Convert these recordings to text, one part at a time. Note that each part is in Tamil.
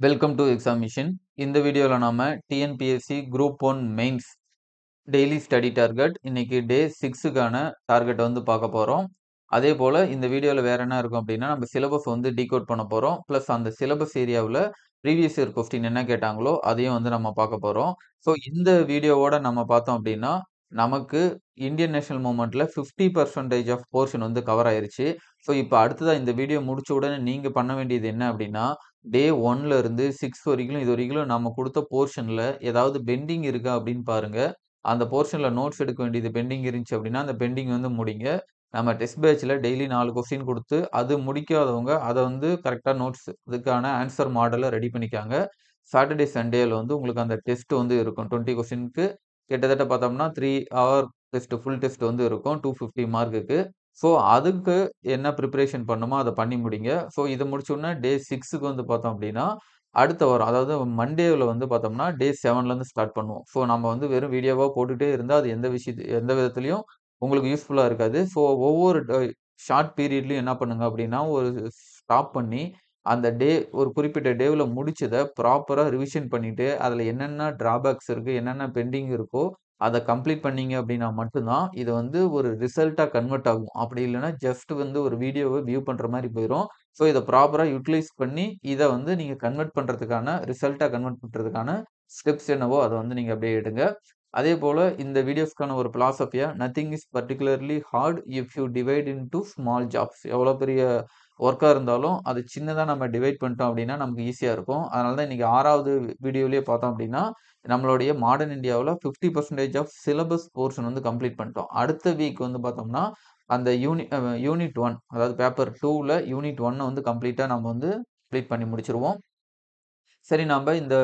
Welcome to examination. இந்த வீடியோல நாம TNPSC group 1 mains daily study target இன்னைக்கு டே 6க்கான டார்கெட் வந்து பார்க்க போறோம். அதே போல இந்த வீடியோல வேற என்ன இருக்கும் அப்படின்னா, நம்ம சிலபஸ் வந்து டீகோட் பண்ண போறோம். பிளஸ் அந்த சிலபஸ் ஏரியாவுல ப்ரீவியஸ் இயர் கொஸ்டின் என்ன கேட்டாங்களோ, அதையும் வந்து நம்ம பார்க்க போறோம். ஸோ இந்த வீடியோவோட நம்ம பார்த்தோம் அப்படின்னா, நமக்கு இந்தியன் நேஷனல் மூவ்மெண்ட்ல 50% ஆஃப் போர்ஷன் வந்து கவர் ஆயிருச்சு. ஸோ இப்ப அடுத்ததா இந்த வீடியோ முடிச்ச உடனே நீங்க பண்ண வேண்டியது என்ன அப்படின்னா, டே 1ல இருந்து 6 வரைக்கும் இதுவரைக்கும் நம்ம குடுத்த போர்ஷன்ல ஏதாவது பெண்டிங் இருக்கா அப்படின்னு பாருங்க. அந்த போர்ஷன்ல நோட்ஸ் எடுக்க வேண்டியது பெண்டிங் இருந்துச்சு அப்படின்னா, அந்த பெண்டிங் வந்து முடிங்க. நம்ம டெஸ்ட் பேட்ச்ல டெய்லி 4 கொஸ்டின் குடுத்து, அது முடிக்காதவங்க அத வந்து கரெக்ட்டா நோட்ஸ் இதுக்கான ஆன்சர் மாடல ரெடி பண்ணிக்காங்க. சாட்டர்டே, சண்டேல வந்து உங்களுக்கு அந்த டெஸ்ட் வந்து இருக்கும். 20 கொஸ்டினுக்கு கிட்டத்தட்ட பார்த்தோம்னா 3 ஹவர் டெஸ்ட் ஃபுல் டெஸ்ட் வந்து இருக்கும். 250 மார்க்குக்கு. ஸோ அதுக்கு என்ன பிரிப்பரேஷன் பண்ணுமோ அத பண்ணி முடிங்க. ஸோ இத முடிச்சோனே டே 6க்கு வந்து பார்த்தோம் அப்படின்னா, அடுத்த வாரம் அதாவது மண்டேல வந்து பார்த்தோம்னா, டே 7லேருந்து ஸ்டார்ட் பண்ணுவோம். ஸோ நம்ம வந்து வெறும் வீடியோவா போட்டுட்டே இருந்தா, அது எந்த விதத்திலயும் உங்களுக்கு யூஸ்ஃபுல்லா இருக்காது. ஸோ ஒவ்வொரு ஷார்ட் பீரியட்லயும் என்ன பண்ணுங்க அப்படின்னா, ஒரு ஸ்டாப் பண்ணி, அந்த டே ஒரு குறிப்பிட்ட டேவ்ல முடிச்சத ப்ராப்பரா ரிவிஷன் பண்ணிட்டு, அதுல என்னென்ன டிராபேக்ஸ் இருக்கு, என்னென்ன பெண்டிங் இருக்கோ, அத கம்ப்ளீட் பண்ணீங்க அப்படின்னா மட்டும் தான், இது வந்து ஒரு ரிசல்ட்டா கன்வெர்ட் ஆகும். அப்படி இல்லன்னா, ஜஸ்ட் வந்து ஒரு வீடியோவ வியூ பண்ற மாரி போயிரும். ஸோ இத ப்ராப்பரா யுட்டிலைஸ் பண்ணி, இத வந்து நீங்க கன்வெர்ட் பண்றதுக்கான ரிசல்ட்டா கன்வெர்ட் பண்றதுக்கான ஸ்டெப்ஸ் என்னவோ, அத வந்து நீங்க அப்படியே எடுங்க. அதேபோல இந்த வீடியோஸ்க்கான ஒரு பிலாசபியா, nothing is particularly hard if you divide into small jobs. எவ்வளோ பெரிய ஒர்க்கா இருந்தாலும், அது சின்னதா நம்ம டிவைட் பண்ணிட்டோம் அப்படின்னா, நமக்கு ஈஸியா இருக்கும். அதனால தான் இன்னைக்கு 6வது வீடியோலயே பார்த்தோம் அப்படின்னா, நம்மளுடைய மாடர்ன் இந்தியாவுல 50% ஆஃப் சிலபஸ் போர்ஷன் வந்து கம்ப்ளீட் பண்ணிட்டோம். அடுத்த வீக் வந்து பார்த்தோம்னா, அந்த யூனிட் 1 அதாவது பேப்பர் 2ல யூனிட் 1 வந்து கம்ப்ளீட்டா நம்ம வந்து கம்ப்ளீட் பண்ணி முடிச்சுருவோம். சரி நம்ப இந்த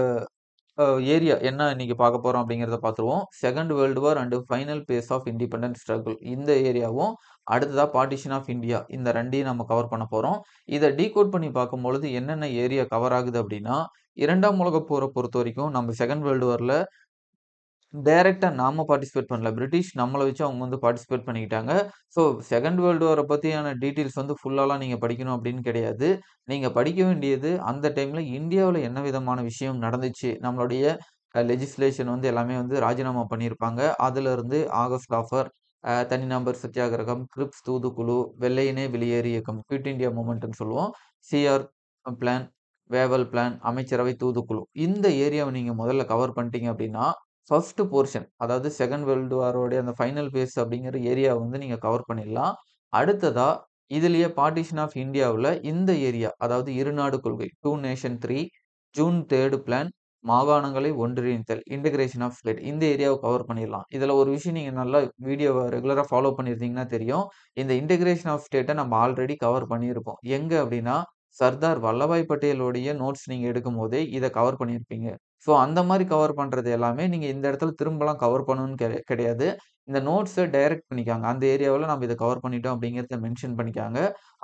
ஏரியா என்ன இன்னைக்கு பார்க்க போறோம் அப்படிங்கிறத பார்த்துருவோம். Second world war and final phase of independence struggle இந்த ஏரியாவும், அடுத்ததா பார்ட்டிஷன் ஆஃப் இந்தியா இந்த 2யும் நம்ம கவர் பண்ண போறோம். இத டீகோட் பண்ணி பார்க்கும்பொழுது என்னென்ன ஏரியா கவர் ஆகுது அப்படின்னா, 2ஆம் உலகப் போர பொறுத்தவரைக்கும் நம்ம செகண்ட் வேர்ல்டு வார்ல டைரக்ட்டா நாம பார்ட்டிசிபேட் பண்ணல. பிரிட்டிஷ் நம்மள வச்சு அவங்க வந்து பார்ட்டிசிபேட் பண்ணிக்கிட்டாங்க. ஸோ செகண்ட் வேர்ல்டு வார பத்தியான டீட்டெயில்ஸ் வந்து ஃபுல்லாலாம் நீங்க படிக்கணும் அப்படின்னு கிடையாது. நீங்க படிக்க வேண்டியது அந்த டைம்ல இந்தியாவுல என்ன விதமான விஷயம் நடந்துச்சு. நம்மளுடைய லெஜிஸ்லேஷன் வந்து எல்லாமே வந்து ராஜினாமா பண்ணியிருப்பாங்க. அதிலிருந்து ஆகஸ்ட் ஆஃபர், தனிநபர் சத்தியாகிரகம், கிரிப்ஸ் தூதுக்குழு, வெள்ளையனே வெளியேறு இயக்கம், குயிட் இண்டியா மூவ்மெண்ட்ன்னு சொல்லுவோம். சிஆர் பிளான், வேவல் பிளான், அமைச்சரவை தூதுக்குழு. இந்த ஏரியாவ நீங்க முதல்ல கவர் பண்ணிட்டீங்க அப்படின்னா, ஃபர்ஸ்ட் போர்ஷன் அதாவது செகண்ட் வேர்ல்டு வாரோடைய அந்த ஃபைனல் பேஸ் அப்படிங்கிற ஏரியாவ வந்து நீங்க கவர் பண்ணிடலாம். அடுத்ததா இதிலேயே பார்ட்டிஷன் ஆஃப் இந்தியாவுல இந்த ஏரியா அதாவது இருநாடு கொள்கை 2 நேஷன் 3 ஜூன் 3 பிளான் மாகாணங்களை ஒன்றிணைத்தல் இன்டகிரேஷன் ஆஃப் ஸ்டேட் இந்த ஏரியாவ கவர் பண்ணிடலாம். இதுல ஒரு விஷயம் நீங்க நல்லா வீடியோவ ரெகுலரா ஃபாலோ பண்ணியிருந்தீங்கன்னா தெரியும். இந்த இன்டகிரேஷன் ஆஃப் ஸ்டேட்ட நம்ம ஆல்ரெடி கவர் பண்ணியிருப்போம். எங்க அப்படின்னா, சர்தார் வல்லபாய் பட்டேலுடைய நோட்ஸ் நீங்க எடுக்கும்போதே இத கவர் பண்ணியிருப்பீங்க. ஸோ அந்த மாரி கவர் பண்றது எல்லாமே நீங்க இந்த இடத்துல திரும்பலாம் கவர் பண்ணணும்னு கிடையாது. இந்த நோட்ஸ டைரக்ட் பண்ணிக்காங்க. அந்த ஏரியாவுல நம்ம இத கவர் பண்ணிட்டோம் அப்படிங்கிறத மென்ஷன் பண்ணிக்காங்க.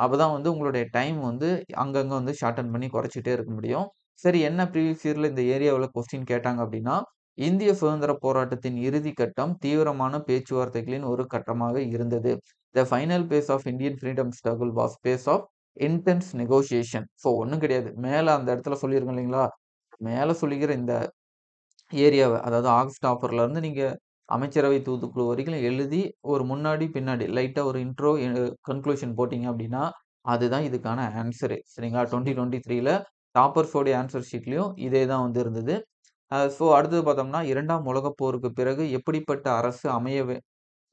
அப்பதான் வந்து உங்களுடைய டைம் வந்து அங்கங்க வந்து ஷார்டன் பண்ணி குறைச்சுட்டே இருக்க முடியும். சரி என்ன ப்ரீவியஸ் இயர்ல இந்த ஏரியாவுல கொஸ்டின் கேட்டாங்க அப்படின்னா, இந்திய சுதந்திர போராட்டத்தின் இறுதி கட்டம் தீவிரமான பேச்சுவார்த்தைகளின் ஒரு கட்டமாக இருந்தது. The final phase of Indian freedom struggle was phase of intense negotiation. So ஒண்ணும் கிடையாது. மேல அந்த இடத்துல சொல்லியிருக்கோம் இல்லைங்களா? மேல சொல்லிக்கிற இந்த ஏரியாவ அதாவது ஆகஸ்ட் ஆஃபர்ல இருந்து நீங்க அமைச்சரவை தூதுக்குழு வரைக்கும் எழுதி ஒரு முன்னாடி, பின்னாடி லைட்டா ஒரு இன்ட்ரோ கன்க்ளூஷன் போட்டீங்க அப்படின்னா, அதுதான் இதுக்கான ஆன்ஸரே. சரிங்களா? 2023ல டாப்பர்ஸோடைய ஆன்ஸர் ஷீட்லயும் இதே தான் வந்து இருந்தது. ஸோ அடுத்தது பார்த்தோம்னா, 2ஆம் உலகப் போருக்கு பிறகு எப்படிப்பட்ட அரசு அமைய வே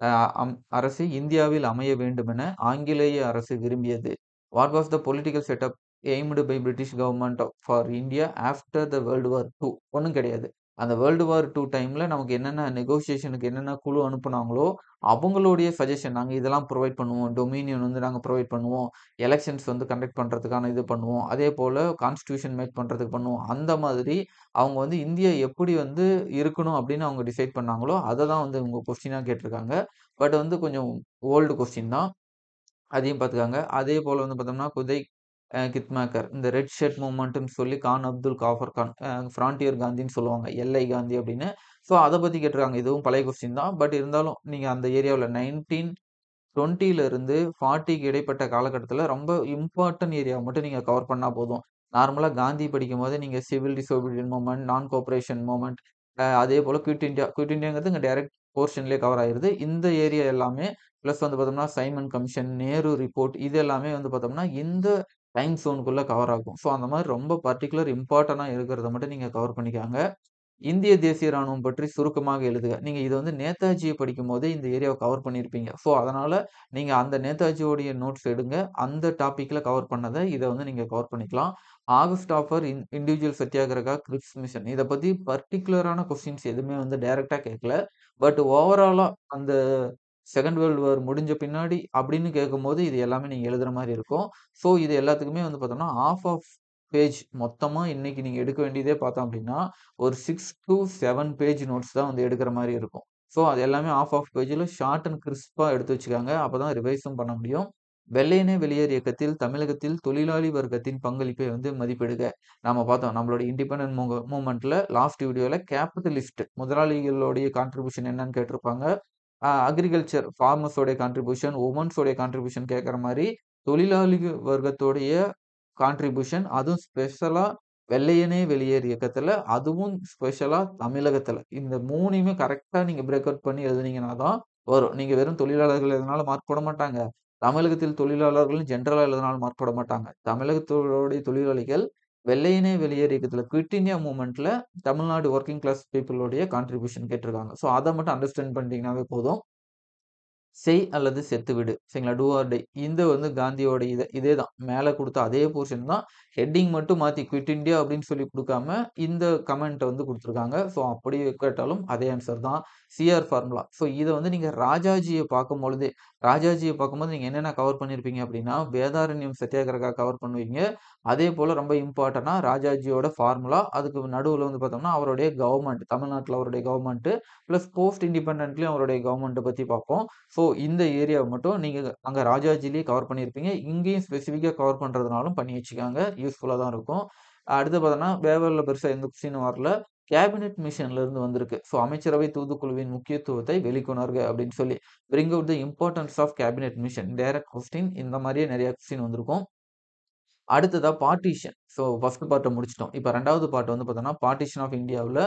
அ அம் அரசு இந்தியாவில் அமைய வேண்டுமென ஆங்கிலேய அரசு விரும்பியது. What was the political setup aimed by British government for India after the world war 2 ஒண்ணும் கிடையாது. அந்த வேர்ல்டு வார் 2 டைம்ல நமக்கு என்னென்ன நெகோசியேஷனுக்கு என்னென்ன குழு அனுப்புனாங்களோ, அவங்களுடைய சஜஷன் நாங்க இதெல்லாம் புரொவைட் பண்ணுவோம். டொமினியன் வந்து நாங்க புரொவைட் பண்ணுவோம். எலக்ஷன்ஸ் வந்து கண்டக்ட் பண்றதுக்கான இது பண்ணுவோம். அதேபோல கான்ஸ்டிடியூஷன் மேக் பண்றதுக்கு பண்ணுவோம். அந்த மாதிரி அவங்க வந்து இந்தியா எப்படி வந்து இருக்கணும் அப்படின்னு அவங்க டிசைட் பண்ணாங்களோ, அத தான் வந்து இவங்க கொஸ்டினா கேட்டிருக்காங்க. பட் வந்து கொஞ்சம் ஓல்டு கொஸ்டின் தான். அதையும் பார்த்துக்கங்க. அதே போல வந்து பார்த்தோம்னா, குதை கித்மேக்கர் இந்த ரெட் ஷர்ட் மூவ்மெண்ட்ன்னு சொல்லி கான் அப்துல் காஃபர் கான் ஃப்ரான்டியர் காந்தின்னு சொல்லுவாங்க. எல்லை காந்தி அப்படின்னு. ஸோ அத பத்தி கேட்டிருக்காங்க. இதுவும் பழைய கொஸ்டின் தான். பட் இருந்தாலும் நீங்க அந்த ஏரியாவுல 1920ல இருந்து 40க்கு இடைப்பட்ட காலகட்டத்தில ரொம்ப இம்பார்ட்டன்ட் ஏரியாவ மட்டும் நீங்க கவர் பண்ணா போதும். நார்மலா காந்தி படிக்கும்போது நீங்க சிவில் டிசோபீடியன்ட் மூவ்மெண்ட், நான் கோஆப்பரேஷன் மூவ்மெண்ட் அதேபோல குயிட் இண்டியாங்கிறது இங்க டைரக்ட் போர்ஷன்லயே கவர் ஆயிருது. இந்த ஏரியா எல்லாமே பிளஸ் வந்து பார்த்தோம்னா, சைமன் கமிஷன், நேரு ரிப்போர்ட் இது எல்லாமே வந்து பார்த்தோம்னா, இந்த டைம் ஜோன்க்குள்ள கவர் ஆகும். ஸோ அந்த மாரி ரொம்ப பர்ட்டிகுலர் இம்பார்ட்டன்ட்டா இருக்கிறத மட்டும் நீங்க கவர் பண்ணிக்கங்க. இந்திய தேசிய ராணுவம் பற்றி சுருக்கமாக எழுதுக. நீங்க இது வந்து நேதாஜிய படிக்கும்போதே இந்த ஏரியாவ கவர் பண்ணியிருப்பீங்க. ஸோ, அதனால நீங்க அந்த நேதாஜியோடைய நோட்ஸ் எடுங்க. அந்த டாபிக்ல கவர் பண்ணத இத வந்து நீங்க கவர் பண்ணிக்கலாம். August offer individual satyagraha, grips mission இத பத்தி பர்ட்டிகுலரான கொஸ்டின்ஸ் எதுவுமே வந்து டைரக்ட்டா கேட்கல. பட் ஓவராலா அந்த 2ண்ட் வேர்ல்ட் வார் முடிஞ்ச பின்னாடி அப்படின்னு கேட்கும்போது, இது எல்லாமே நீங்க எழுதுற மாரி இருக்கும். ஸோ, இது எல்லாத்துக்குமே வந்து பார்த்தோம்னா, ஆஃப் பேஜ் மொத்தமா இன்னைக்கு நீங்க எடுக்க வேண்டியதே பார்த்தோம் அப்படின்னா, ஒரு 6 டூ 7 பேஜ் நோட்ஸ் தான் வந்து எடுக்கிற மாரி இருக்கும். ஸோ, அது எல்லாமே ஆஃப் பேஜ்ல ஷார்ட் அண்ட் கிரிஸ்பா எடுத்து வச்சுக்கங்க. அப்பதான் ரிவைஸும் பண்ண முடியும். வெள்ளையனே வெளியேறு இயக்கத்தில் தமிழகத்தில் தொழிலாளி வர்க்கத்தின் பங்களிப்பை வந்து மதிப்பிடுக. நாம பார்த்தோம். நம்மளோட இண்டிபெண்டன்ட் மூவ்மென்ட்ல லாஸ்ட் வீடியோல கேபிட்டலிஸ்ட் முதலாளிகளுடைய கான்ட்ரிபியூஷன் என்னன்னு கேட்டிருப்பாங்க. அக்ரிகல்ச்சர் ஃபார்மர்ஸோட கான்ட்ரிபியூஷன், வுமன்ஸோட கான்ட்ரிபியூஷன் கேட்கிற மாரி, தொழிலாளி வர்க்கத்தோடைய கான்ட்ரிபியூஷன் அதுவும் ஸ்பெஷலா வெள்ளையனே வெளியேறு இயக்கத்துல, அதுவும் ஸ்பெஷலா தமிழகத்துல. இந்த 3யுமே கரெக்ட்டா நீங்க பிரேக் அவுட் பண்ணி எழுதுனீங்கன்னா தான் வரும். நீங்க வெறும் தொழிலாளர்கள் எழுதினாலும் மார்க் போட மாட்டாங்க. தமிழகத்தில் தொழிலாளர்கள்னு ஜெனரலா எழுதினாலும் மார்க் போட மாட்டாங்க. தமிழகத்தோடைய தொழிலாளிகள் வெள்ளையனே வெளியேறு இயக்கத்துல குவிட் இண்டியா மூவ்மென்ட்ல தமிழ்நாடு வொர்க்கிங் கிளாஸ் பீப்பிள் உடைய கான்ட்ரிபியூஷன் கேட்டிருக்காங்க. ஸோ அத மட்டும் அண்டர்ஸ்டாண்ட் பண்ணிட்டீங்கன்னாவே போதும். செய் அல்லது செத்துவிடு. சரிங்களா? Do or die. இந்த வந்து காந்தியோட இதே தான். மேல குடுத்த அதே போர்ஷன் தான். ஹெட்டிங் மட்டும் மாத்தி குவிட் இண்டியா அப்படின்னு சொல்லி குடுக்காம, இந்த கமெண்ட் வந்து குடுத்துருக்காங்க. ஸோ அப்படி கேட்டாலும் அதே ஆன்சர் தான். CR formula. ஸோ இத வந்து நீங்க ராஜாஜிய பார்க்கும்பொழுதே ராஜாஜிய பார்க்கும்போது நீங்க என்னென்ன கவர் பண்ணியிருப்பீங்க அப்படின்னா, வேதாரண்யம் சத்தியாகிரகா கவர் பண்ணுவீங்க. அதேபோல ரொம்ப இம்பார்ட்டன்ட்டா ராஜாஜியோட ஃபார்முலா, அதுக்கு நடுவுல வந்து பார்த்தோம்னா, அவருடைய கவர்ன்மெண்ட் தமிழ்நாட்டுல அவருடைய கவர்ன்மெண்ட் பிளஸ் போஸ்ட் இண்டிபெண்டன்ட்லயும் அவருடைய கவர்ன்மெண்ட்ட பத்தி பார்ப்போம். ஸோ, இந்த ஏரியாவ மட்டும் நீங்க அங்க ராஜாஜிலயே கவர் பண்ணியிருப்பீங்க. இங்கேயும் ஸ்பெசிஃபிக்கா கவர் பண்றதுனாலும் பண்ணி வச்சுக்கங்க. யூஸ்ஃபுல்லா தான் இருக்கும். அடுத்து பார்த்தோம்னா, பேப்பர்ல பெருசா எந்த கொஸ்டினும் வரல. கேபினட் மிஷன்ல இருந்து வந்திருக்கு. ஸோ, அமைச்சரவை தூதுக்குழுவின் முக்கியத்துவத்தை வெளிக்கொணர்க அப்படின்னு சொல்லி, bring out the importance of cabinet mission. Direct question இந்த மாரியே நெறைய கொஸ்டின் வந்திருக்கும். அடுத்ததா பார்ட்டிஷன். ஸோ, ஃபர்ஸ்ட் பார்ட்ட முடிச்சுட்டோம். இப்ப 2வது பார்ட் வந்து பார்த்தோம்னா, பார்ட்டிஷன் ஆஃப் இந்தியாவுல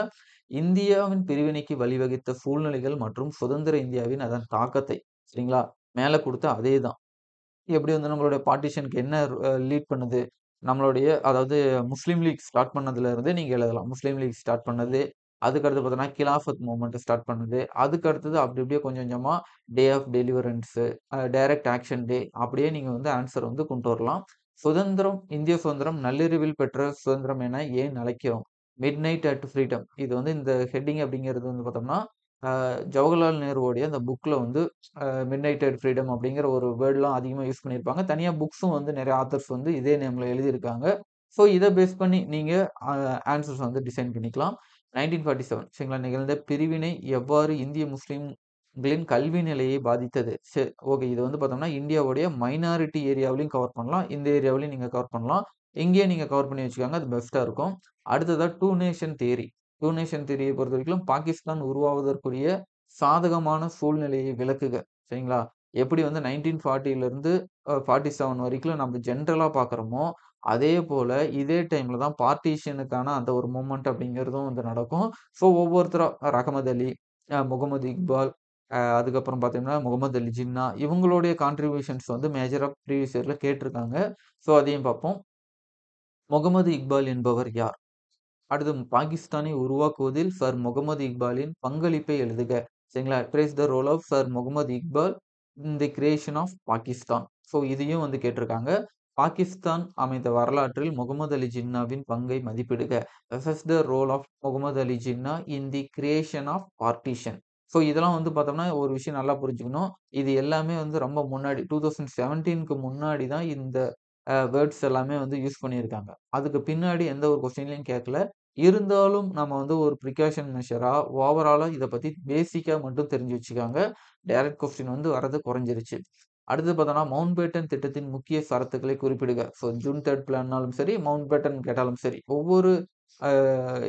இந்தியாவின் பிரிவினைக்கு வழிவகுத்த சூழ்நிலைகள் மற்றும் சுதந்திர இந்தியாவின் அதன் தாக்கத்தை. சரிங்களா? மேல குடுத்த அதே தான். எப்படி வந்து நம்மளுடைய பார்ட்டிஷனுக்கு என்ன லீட் பண்ணுது? நம்மளுடைய அதாவது முஸ்லீம் லீக் ஸ்டார்ட் பண்ணதுல இருந்தே நீங்க எழுதலாம். முஸ்லீம் லீக் ஸ்டார்ட் பண்ணது. அதுக்கு அடுத்து பார்த்தோம்னா, கிலாஃபத் மூவ்மெண்ட் ஸ்டார்ட் பண்ணது. அதுக்கு அடுத்தது அப்படி அப்படியே கொஞ்சம் கொஞ்சமா day of deliverance, direct action day அப்படியே நீங்க வந்து ஆன்ஸர் வந்து கொண்டு வரலாம். சுதந்திரம், இந்திய சுதந்திரம் நள்ளிரவில் பெற்ற சுதந்திரம் என ஏன் அழைக்கிறோம்? Midnight at freedom. இது வந்து இந்த ஹெட்டிங் அப்படிங்கிறது வந்து பார்த்தோம்னா, ஜவஹர்லால் நேருவோடைய அந்த புக்ல வந்து மிட்நைட் அட் ஃப்ரீடம் அப்படிங்கிற ஒரு வேர்ட்லாம் அதிகமா யூஸ் பண்ணியிருப்பாங்க. தனியா புக்ஸும் வந்து நெறைய ஆத்தர்ஸ் வந்து இதே நேம்ல எழுதியிருக்காங்க. ஸோ, இத பேஸ் பண்ணி நீங்க அ ஆன்ஸர்ஸ் வந்து டிசைன் பண்ணிக்கலாம். 1947 சரிங்களா? நிகழ்ந்த பிரிவினை எவ்வாறு இந்திய முஸ்லிம்களின் கல்வி நிலையை பாதித்தது? ஓகே. இது வந்து பார்த்தோம்னா, இந்தியாவுடைய மைனாரிட்டி ஏரியாவிலயும் கவர் பண்ணலாம். இந்த ஏரியாவிலயும் நீங்க கவர் பண்ணலாம். இங்கேயே நீங்க கவர் பண்ணி வச்சுக்கோங்க. அது பெஸ்ட்டா இருக்கும். அடுத்ததா two nation theory. Two nation தியரிய பொறுத்தவரைக்கும் பாகிஸ்தான் உருவாவதற்குரிய சாதகமான சூழ்நிலையை விளக்குக. சரிங்களா? எப்படி வந்து 1940லிருந்து 47 வரைக்கும் நம்ம ஜென்ரலா பார்க்குறோமோ, அதே போல இதே டைம்ல தான் பார்ட்டிஷனுக்கான அந்த ஒரு மூவ்மெண்ட் அப்படிங்கிறதும் வந்து நடக்கும். ஸோ ஒவ்வொருத்தரா ரஹமத் அலி, முகமது இக்பால், அதுக்கப்புறம் பார்த்தீங்கன்னா, முகமது அலி ஜின்னா இவங்களுடைய கான்ட்ரிபியூஷன்ஸ் வந்து மேஜரா ப்ரீவியஸ் இயர்ல கேட்டிருக்காங்க. ஸோ அதையும் பார்ப்போம். முகமது இக்பால் என்பவர் யார்? அடுத்து பாகிஸ்தானை உருவாக்குவதில் சர் முகமது இக்பாலின் பங்களிப்பை எழுதுக. சரிங்களா? Trace the role of sir Muhammad Iqbal in the creation of Pakistan. So இதையும் வந்து கேட்டிருக்காங்க. பாகிஸ்தான் அமைந்த வரலாற்றில் முகமது அலி ஜின்னாவின் பங்கை மதிப்பிடுக. Assess the role of Muhammad Ali Jinnah in the creation of partition. So இதெல்லாம் வந்து பார்த்தோம்னா, ஒரு விஷயம் நல்லா புரிஞ்சுக்கணும். இது எல்லாமே வந்து ரொம்ப முன்னாடி 2017க்கு முன்னாடி தான் இந்த வேர்ட்ஸ் எல்லாமே வந்து யூஸ் பண்ணியிருக்காங்க. அதுக்கு பின்னாடி எந்த ஒரு கொஸ்டின்லயும் கேட்கல. இருந்தாலும் நம்ம வந்து ஒரு ப்ரிகாஷன் மெஷரா ஓவராலா இத பத்தி பேசிக்கா மட்டும் தெரிஞ்சு வச்சுக்கோங்க. டைரக்ட் கொஸ்டின் வந்து வரது குறைஞ்சிருச்சு. அடுத்து பார்த்தோம்னா, மவுண்ட் பேட்டன் திட்டத்தின் முக்கிய சரத்துக்களை குறிப்பிடுக. ஸோ ஜூன் 3 பிளான்னாலும் சரி, மவுண்ட் பேட்டன் கேட்டாலும் சரி, ஒவ்வொரு அ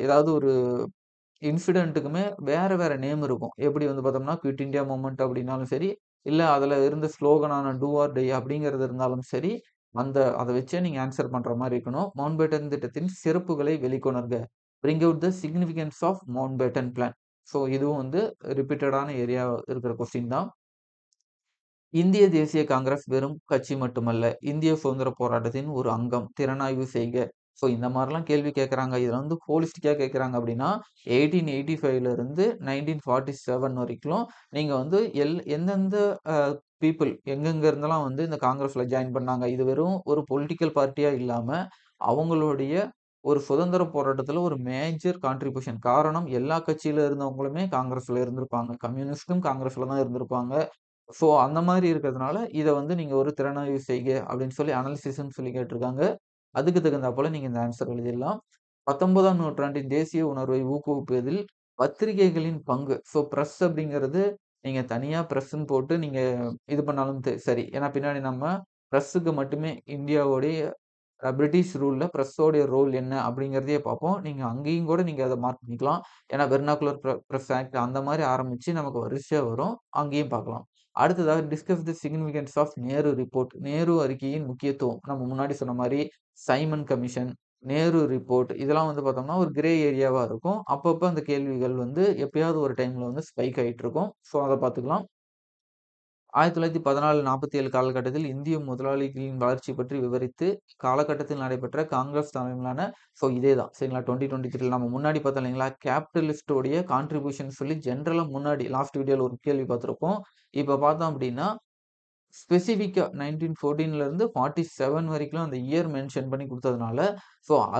ஏதாவது ஒரு இன்சிடென்ட்டுக்குமே வேற வேற நேம் இருக்கும். எப்படி வந்து பார்த்தோம்னா, குவிட் இண்டியா மூவ்மெண்ட் அப்படின்னாலும் சரி, இல்ல அதுல இருந்த ஸ்லோகனான டூ ஆர் டை அப்படிங்கிறது இருந்தாலும் சரி, அத வச்சே நீங்க ஆன்சர் பண்ற மாரி இருக்கணும். மவுண்ட் பேட்டன் திட்டத்தின் சிறப்புகளை வெளிக்கொணர்க. Bring out the significance of Mountbatten plan. So இதுவும் வந்து ரிப்பீட்டடான ஏரியா இருக்கிற கொஸ்டின் தான். இந்திய தேசிய காங்கிரஸ் வெறும் கட்சி மட்டுமல்ல, இந்திய சுதந்திர போராட்டத்தின் ஒரு அங்கம். திறனாய்வு செய்க. ஸோ இந்த மாரிலாம் கேள்வி கேட்கறாங்க. இதுல வந்து ஹோலிஸ்டிக்கா கேட்கறாங்க அப்படின்னா, 1885ல இருந்து 1947 வரைக்கும் நீங்க வந்து எந்தெந்த அ பீப்பிள் எங்கெங்க இருந்தெல்லாம் வந்து இந்த காங்கிரஸ்ல ஜாயின் பண்ணாங்க. இது வெறும் ஒரு பொலிட்டிக்கல் பார்ட்டியா இல்லாம, அவங்களுடைய ஒரு சுதந்திர போராட்டத்துல ஒரு மேஜர் கான்ட்ரிபியூஷன். காரணம் எல்லா கட்சியில இருந்தவங்களுமே காங்கிரஸ்ல இருந்திருப்பாங்க. கம்யூனிஸ்டும் காங்கிரஸ்ல தான் இருந்திருப்பாங்க. ஸோ, அந்த மாரி இருக்கிறதுனால, இத வந்து நீங்க ஒரு திறனாய்வு செய்க அப்படின்னு சொல்லி அனாலிசிஸ்ன்னு சொல்லி கேட்டிருக்காங்க. அதுக்கு தகுந்தாற்போல நீங்க இந்த ஆன்ஸர் எழுதிடலாம். 19ஆம் நூற்றாண்டின் தேசிய உணர்வை ஊக்குவிப்பதில் பத்திரிகைகளின் பங்கு. ஸோ, பிரஸ் அப்படிங்கிறது நீங்க தனியா பிரஸ்ன்னு போட்டு நீங்க இது பண்ணாலும் சரி. ஏன்னா பின்னாடி நம்ம பிரஸ்ஸுக்கு மட்டுமே இந்தியாவுடைய பிரிட்டிஷ் ரூல்ல பிரஸ்ஸோடைய ரோல் என்ன அப்படிங்கிறதையே பார்ப்போம். நீங்க அங்கேயும் கூட நீங்க அத மார்க் பண்ணிக்கலாம். ஏன்னா வெர்னாகுலர் பிரஸ் ஆக்ட் அந்த மாரி ஆரம்பிச்சு நமக்கு வரிசையா வரும். அங்கேயும் பார்க்கலாம். அடுத்ததாக discuss the significance of Nehru report. Nehru அறிக்கையின் முக்கியத்துவம். நம்ம முன்னாடி சொன்ன மாரி சைமன் கமிஷன், நேரு ரிப்போர்ட் இதெல்லாம் வந்து பார்த்தோம்னா, ஒரு கிரே ஏரியாவா இருக்கும். அப்பப்ப அந்த கேள்விகள் வந்து எப்பயாவது ஒரு டைம்ல வந்து ஸ்பைக் ஆயிட்டு இருக்கும். ஸோ அத பார்த்துக்கலாம். 1914-47 காலகட்டத்தில் இந்திய முதலாளிகளின் வளர்ச்சி பற்றி விவரித்து, காலகட்டத்தில் நடைபெற்ற காங்கிரஸ் தலைமையிலான இதே தான் சரிங்களா? 2023 நம்ம முன்னாடி பார்த்தோம் இல்லைங்களா? கேபிட்டலிஸ்ட்டோடைய கான்ட்ரிபியூஷன் சொல்லி ஜெனரலா முன்னாடி லாஸ்ட் வீடியோல ஒரு கேள்வி பார்த்திருப்போம். இப்ப பார்த்தோம் அப்படின்னா, ஸ்பெசிஃபிக்கா 1914ல இருந்து 47 வரைக்கும் அந்த இயர் மென்ஷன் பண்ணி குடுத்ததுனால,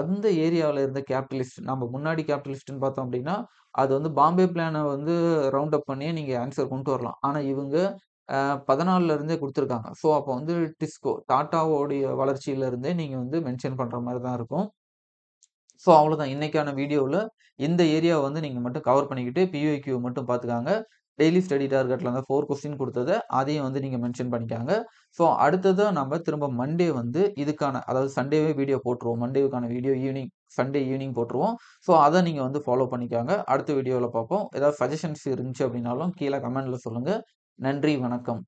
அந்த ஏரியாவுல இருந்த கேபிட்டலிஸ்ட் நம்ம முன்னாடி கேபிட்டலிஸ்ட்ன்னு பார்த்தோம் அப்படின்னா, அது வந்து பாம்பே பிளான வந்து ரவுண்ட் அப் பண்ணியே நீங்க ஆன்ஸர் கொண்டு வரலாம். ஆனா இவங்க 14ல இருந்தே குடுத்துருக்காங்க. அப்போ வந்து டிஸ்கோ, டாட்டாவோடைய வளர்ச்சியில இருந்தே நீங்க வந்து மென்ஷன் பண்ற மாரி தான் இருக்கும். அவ்வளோதான். இன்னைக்கான வீடியோவுல இந்த ஏரியாவ வந்து நீங்க மட்டும் கவர் பண்ணிக்கிட்டு பிஒய்க்யூ மட்டும் பார்த்துக்காங்க. டெய்லி ஸ்டடி டார்கெட்ல அந்த 4 கொஸ்டின் குடுத்தத அதையும் வந்து நீங்க மென்ஷன் பண்ணிக்கங்க. அடுத்ததா நம்ம திரும்ப மண்டே வந்து இதுக்கான அதாவது சண்டேவே வீடியோ போட்டுருவோம். மண்டேவுக்கான வீடியோ சண்டே ஈவினிங் போட்டுருவோம். அத நீங்க வந்து ஃபாலோ பண்ணிக்கங்க. அடுத்த வீடியோல பார்ப்போம். ஏதாவது சஜஷன்ஸ் இருந்துச்சு அப்படின்னாலும் கீழ கமெண்ட்ல சொல்லுங்க. நன்றி, வணக்கம்.